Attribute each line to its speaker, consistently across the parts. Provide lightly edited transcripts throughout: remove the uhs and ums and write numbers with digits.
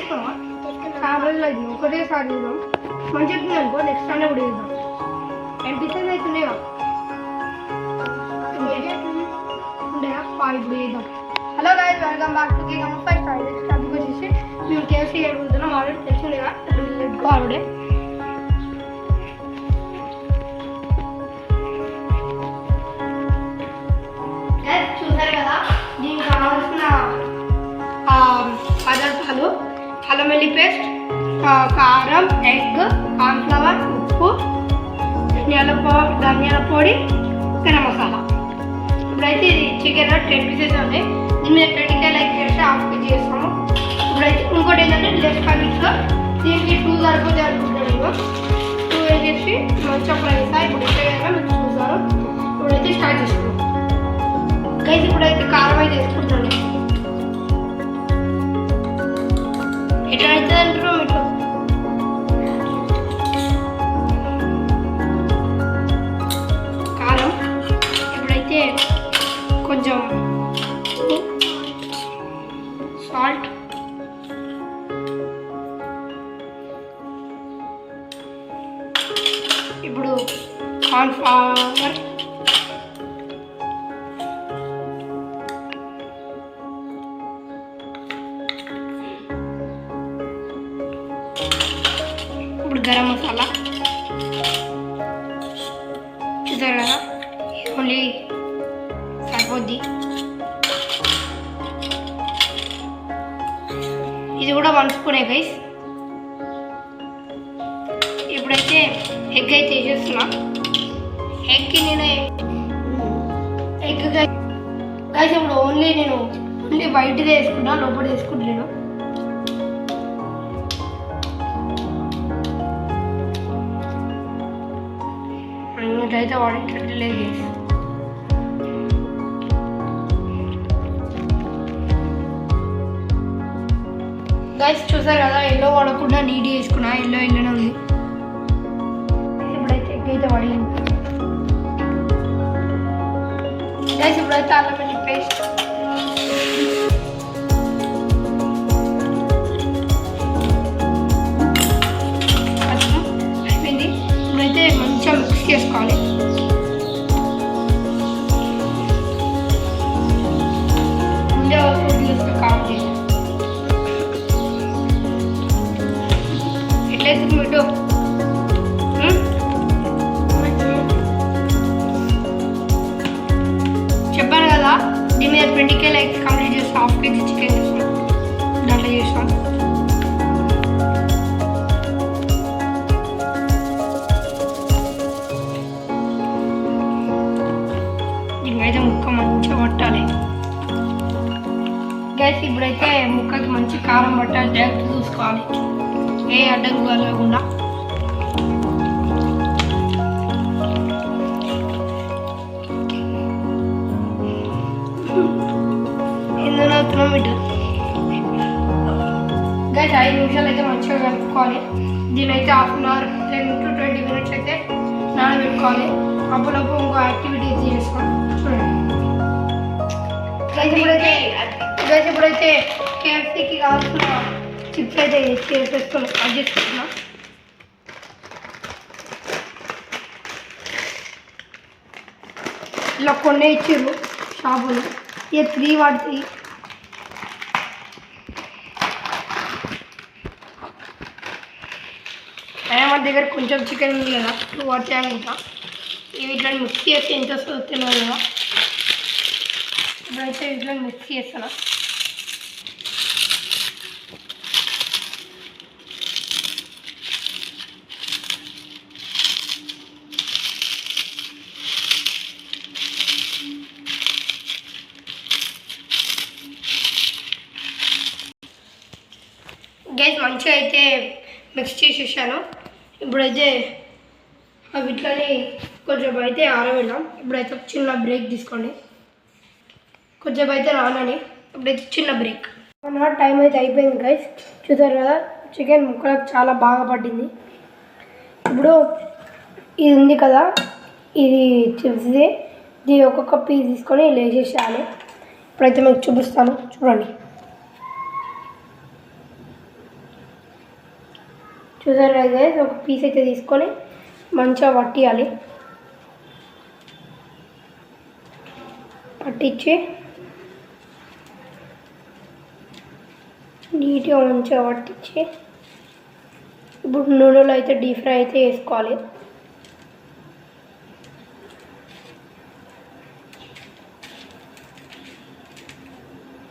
Speaker 1: తీసుకున్నావా? కాబట్టి లేదు ఒకటేసారి చూద్దాం. మంచి చెప్తుంది అనుకో, నెక్స్ట్ టైం కూడా చూద్దాం. ఎంపీసెస్ అవుతున్నాయా? ఉండేనా? ఇప్పుడు చేద్దాం. Hello guys, welcome back to cake అమ్మ 5 స్టార్టింగ్ వచ్చేసి మేము కేఎఫ్సీ అడుగుతున్నాం. ఆల్రెడీ తెలిసింది కదా, ఆల్రెడీ చూసారు కదా. దీనికి కావాల్సిన పదార్థాలు: అల్లం వెల్లుల్లి పేస్ట్, కారం, ఎగ్, కార్న్ఫ్లవర్, ఉప్పు, ధనియాల పొడి, గరం మసాలా. ఇప్పుడైతే ఇది చికెన్ 10 పీసెస్ ఉన్నాయి. దీని మీద 20K లైక్ చేస్తే ½ kg చేస్తాము. ఇప్పుడైతే ఇంకోటి ఏంటంటే లెస్ ప్యాకెట్స్లో దీనికి 2 సరిపోతే అనుకుంటాను. నేను 2 వేసేసి మంచిగా ఫ్రై చేస్తాను. ఇప్పుడు ఇంకా మీకు చూసారు. ఇప్పుడైతే స్టార్ట్ చేస్తున్నాం గైస్. ఇప్పుడైతే కారం అయితే వేసుకుంటాను. ఎట్లా అవుతుంది అంటారు మీకు? కారం ఇప్పుడైతే కొంచెం సాల్ట్, ఇప్పుడు కార్న్ఫ్లవర్, ఇప్పుడు గరం మసాలా. చూసారు కదా, ఓన్లీ సరిపోద్ది. ఇది కూడా 1 స్పూనే గైస్. ఇప్పుడైతే ఎగ్ అయితే వేసేస్తున్నా. ఎగ్కి నేను ఎగ్ గైస్ ఇప్పుడు ఓన్లీ వైట్గా వేసుకున్నా, లోపల వేసుకుంటలేను. ఇట్లయితే వాడేటట్లేదు. గైస్ చూసారు కదా, ఎల్లో వాడకుండా నీట్ వేసుకున్నా. ఎల్లోనే ఉంది. ఇప్పుడైతే ఎగ్ అయితే పడింది గైస్. ఇప్పుడైతే అల్లం వెల్లుల్లి పేస్ట్, అయిపోయింది. ఇప్పుడైతే మంచిగా మిక్స్ చేసుకోవాలి. కావాలి ఎట్లయితే చెప్పాను కదా, దీని మీద 20K లైక్ కంప్లీట్ చేసి ½ kg చికెన్ చేస్తాం. దాంట్లో చేస్తాం. దీనికైతే ముక్క మంచిగా పట్టాలి గైస్. ఇప్పుడైతే ముక్కకి మంచి కారం పట్టాలి. జాగ్రత్త చూసుకోవాలి, ఏ అడ్డంకు కలగకుండా. ఎందుకు అవుతున్నాం ఇటు గైస్? 5 నిమిషాలు అయితే మంచిగా కలుపుకోవాలి. దీని అయితే ½ అన్ అవర్ 10 to 20 minutes అయితే నానబెట్టుకోవాలి. అప్పుడప్పుడు ఇంకో యాక్టివిటీ చేస్తాం. చూడండి ఇప్పుడైతే కేఎఫ్సీకి కావాల్సిన చిప్స్ అయితే చేసేసుకున్నాం. అది చేసుకుంటున్నా. ఇలా కొన్ని ఇచ్చారు షాపులు. ఇక 3 వాడుతాయి. మన దగ్గర కొంచెం చికెన్ ఉంది కదా, 2 వాడుతాయి. ఇంకా ఇవి ఇట్లా మిక్స్ చేస్తే ఎంత వస్తుందో తెలియదు కదా. ఇప్పుడైతే ఇట్లా మిక్స్ చేస్తాను. గైస్ మంచిగా అయితే మిక్స్ చేసేసాను. ఇప్పుడైతే అవి ఇట్లని కొంచెం అయితే ఆరబెడదాం. ఇప్పుడైతే చిన్న బ్రేక్ తీసుకోండి. కొంచెం అయితే రానని ఇప్పుడైతే చిన్న బ్రేక్. 1 hour టైం అయితే అయిపోయింది గైస్. చూసారు కదా, చికెన్ ముక్కలకు చాలా బాగా పట్టింది. ఇప్పుడు ఇది ఉంది కదా, ఇది చిప్స్ది. ఇది ఒక్కొక్క పీస్ తీసుకొని ఇలా వేసేసేయాలి. ఇప్పుడైతే మీకు చూపిస్తాను, చూడండి. చూసారు కదా, ఒక పీస్ అయితే తీసుకొని మంచిగా పట్టియాలి. పట్టించి నీట్గా మంచిగా పట్టించి ఇప్పుడు నూనెలో అయితే డీప్ ఫ్రై అయితే వేసుకోవాలి.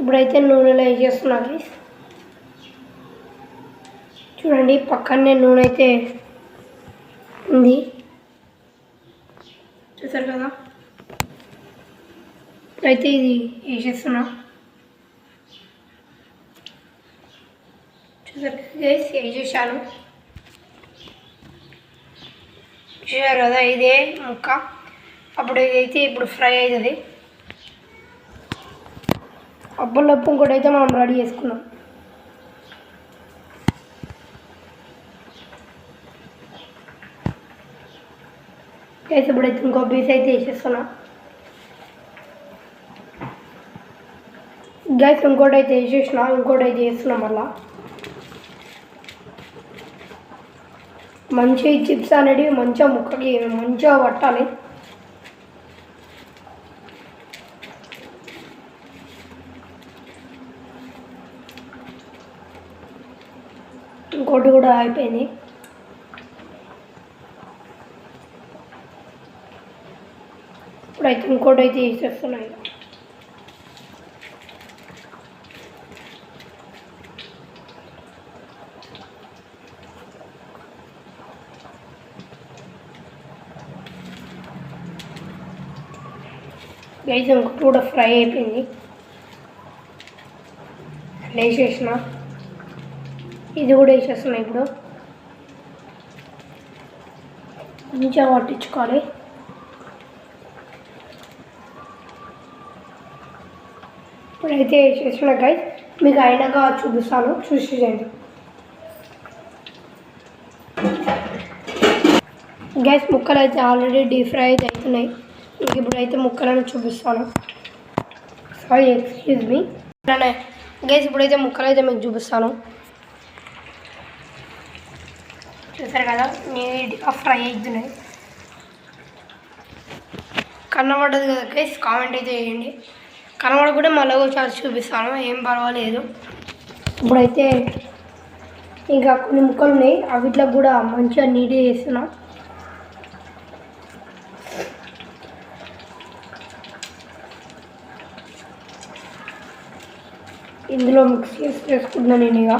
Speaker 1: ఇప్పుడైతే నూనెలో వేసేస్తున్నా గైస్. చూడండి పక్కనే నూనె అయితే ఉంది, చూసారు కదా. ఇప్పుడైతే ఇది వేసేస్తున్నా. చూసారు గైస్, వేసేసాను. చూసారు కదా, ఇదే ముక్క. అప్పుడు ఇదైతే ఇప్పుడు ఫ్రై అవుతుంది. అప్పలప్పు ఇంకోటి అయితే మనం రెడీ చేసుకున్నాం. గైస్ ఇప్పుడైతే ఇంకో పీస్ అయితే వేసేస్తున్నా. గైస్ ఇంకోటి అయితే వేసేసిన, ఇంకోటి అయితే వేస్తున్నాం. మళ్ళా మంచి చిప్స్ అనేవి మంచిగా ముక్కకి మంచిగా పట్టాలి. ఇంకోటి కూడా అయిపోయింది. ఇప్పుడైతే ఇంకోటి అయితే వేసేస్తున్నాయి. గైస్ ఇంకోటి కూడా ఫ్రై అయిపోయింది, వేసేసిన. ఇది కూడా వేసేస్తున్నాయి. ఇప్పుడు మంచిగా పట్టించుకోవాలి. ఇప్పుడైతే వేసేసిన గైస్, మీకు అయినాక చూపిస్తాను, చూసి చేయండి. గైస్ ముక్కలు అయితే ఆల్రెడీ డీప్ ఫ్రై అయితే అవుతున్నాయి. మీకు ఇప్పుడైతే ముక్కలను చూపిస్తాను. Sorry, excuse me. గైస్ ఇప్పుడైతే ముక్కలు అయితే మీకు చూపిస్తాను. చూసారు కదా, నీట్గా ఫ్రై అవుతున్నాయి. కనబడదు కదా గైస్, కామెంట్ అయితే చేయండి. కనబడ కూడా మళ్ళీ ఒకసారి చూపిస్తాను, ఏం పర్వాలేదు. ఇప్పుడైతే ఇంకా కొన్ని ముక్కలు ఉన్నాయి, అవిట్లకు కూడా మంచిగా నీట్గా చేస్తున్నా. ఇందులో మిక్స్ చేసుకుంటున్నా నేను, ఇక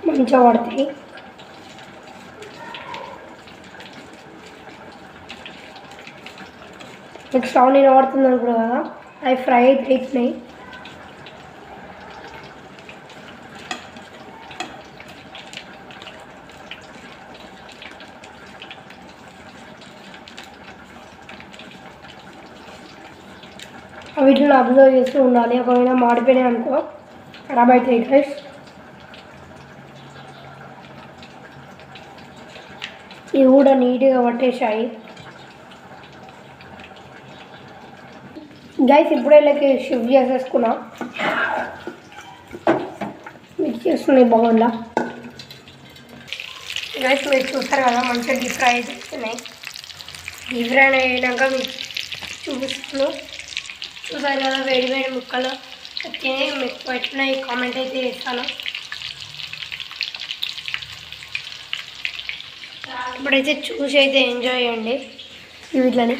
Speaker 1: మంచిగా పడతాయి. మీకు సౌండ్ వినబడుతుంది అనుకో కదా, అవి ఫ్రై అయితే అవుతున్నాయి. వీటిని అబ్జర్వ్ చేస్తూ ఉండాలి. ఒకవేళ మాడిపోయినాయి అనుకో ఖరాబ్ అవుతాయి గైస్. ఇవి కూడా నీట్గా పట్టేసాయి గైస్. ఇప్పుడే వీళ్ళకి షిఫ్ట్ చేసేసుకున్నా, మిక్స్ చేస్తున్నాయి బాగుండా గైస్. మీరు చూస్తారు కదా, మంచిగా డీప్ ఫ్రై చేస్తున్నాయి. డీప్ ఫ్రై అయినాక మీకు చూపిస్తున్నాను. చూసారు కదా, వేడి వేడి ముక్కలు ఓకే. మీకు ఎట్లున్నాయి కామెంట్ అయితే చేస్తాను. ఇప్పుడైతే చూసి అయితే ఎంజాయ్ చేయండి వీటిని.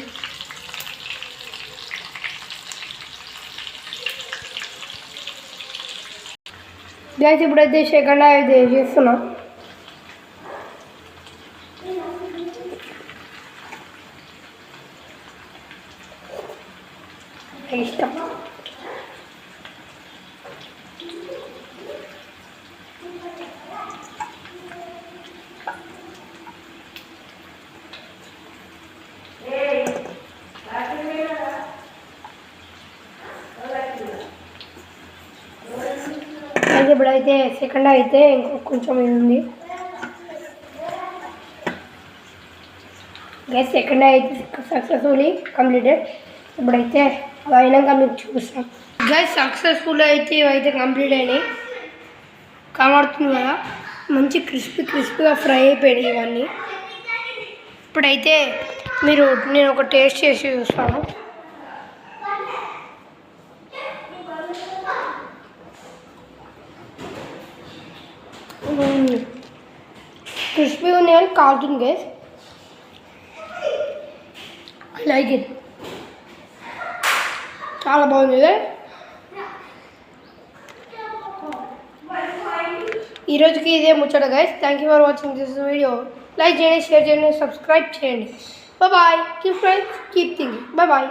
Speaker 1: గైస్ ఇప్పుడైతే సెకండ్ అయితే చేస్తున్నా. ఇష్టం ఇప్పుడైతే సెకండ్ అయితే ఇంకో కొంచెం ఉంది గైస్. సెకండ్ అయితే సక్సెస్ఫుల్లీ కంప్లీటెడ్. ఇప్పుడైతే అది అయినాక మీకు చూపిస్తాం గైస్. సక్సెస్ఫుల్ అయితే ఇవైతే కంప్లీట్ అయినాయి, కనబడుతుంది కదా. మంచి క్రిస్పీగా ఫ్రై అయిపోయినాయి ఇవన్నీ. ఇప్పుడైతే నేను ఒక టేస్ట్ చేసి చూస్తాను. క్రిస్పీగా ఉంది కానీ కాలుతుంది గైస్. I like it. చాలా బాగుంది కదా. ఈరోజుకి ఇదే ముచ్చట guys. Thank you for watching this video. Like చేయండి, షేర్ చేయండి, సబ్స్క్రైబ్ చేయండి. Bye. Keep friends, keep thinking. Bye.